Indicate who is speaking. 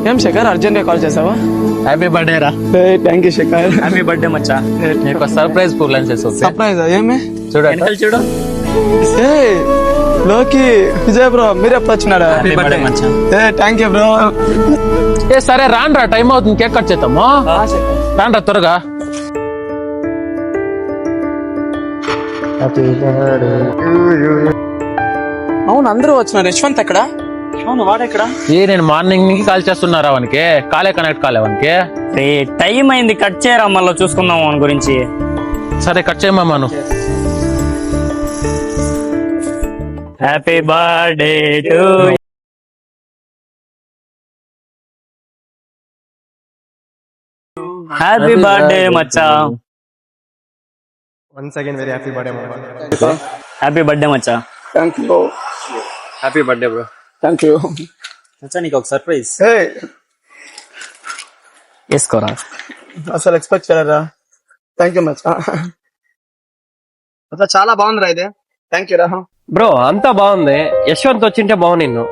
Speaker 1: ఏం శేఖర్ అర్జెంట్ గా కాల్ చేసావా?
Speaker 2: హ్యాపీ బర్త్డే రా.
Speaker 1: Thank you Shekhar.
Speaker 2: Happy birthday మచ్చా. నీకు సర్ప్రైజ్ ప్లాన్ చేసి
Speaker 1: సర్ప్రైజ్ ఏమి?
Speaker 2: చూడండి చూడు.
Speaker 1: లోకి విజయ్ బ్రో మీరు ఎప్పుడు వచ్చినారా?
Speaker 2: హ్యాపీ బర్త్డే మచ్చా.
Speaker 1: Thank you bro.
Speaker 2: సరే రాండ్రా, టైం అవుతుంది, కేక్ కట్ చేద్దాము. రాండ్రా త్వరగా.
Speaker 1: అవును అందరూ వచ్చినారు. యశ్వంత్ ఎక్కడ? అవును వాడెక్కడ?
Speaker 2: నేను మార్నింగ్ నుంచి కాల్ చేస్తున్నారా వానికి? కాలే కనెక్ట్ కాలే వానికి.
Speaker 3: టైం అయింది, కట్ చేయరా, మళ్ళీ చూసుకుందాం వాని గురించి.
Speaker 2: సరే కట్ చేయమా నువ్వు.
Speaker 3: Happy birthday to happy birthday మచ్చా.
Speaker 4: Once again, very happy birthday, Mama.
Speaker 3: Happy birthday మచ్చా.
Speaker 1: Thank you.
Speaker 2: Happy birthday bro.
Speaker 1: Thank you.
Speaker 3: మచ్చా నీకు ఒక సర్ప్రైజ్. వేసుకోరా.
Speaker 1: అసలు ఎక్స్పెక్ట్ చేయరా. థ్యాంక్ యూ మచ్.
Speaker 4: చాలా బాగుంది రా ఇది.
Speaker 1: థ్యాంక్ యూ రా.
Speaker 5: బ్రో అంతా బాగుంది. యశ్వంత్ వచ్చింటే బాగు నిన్ను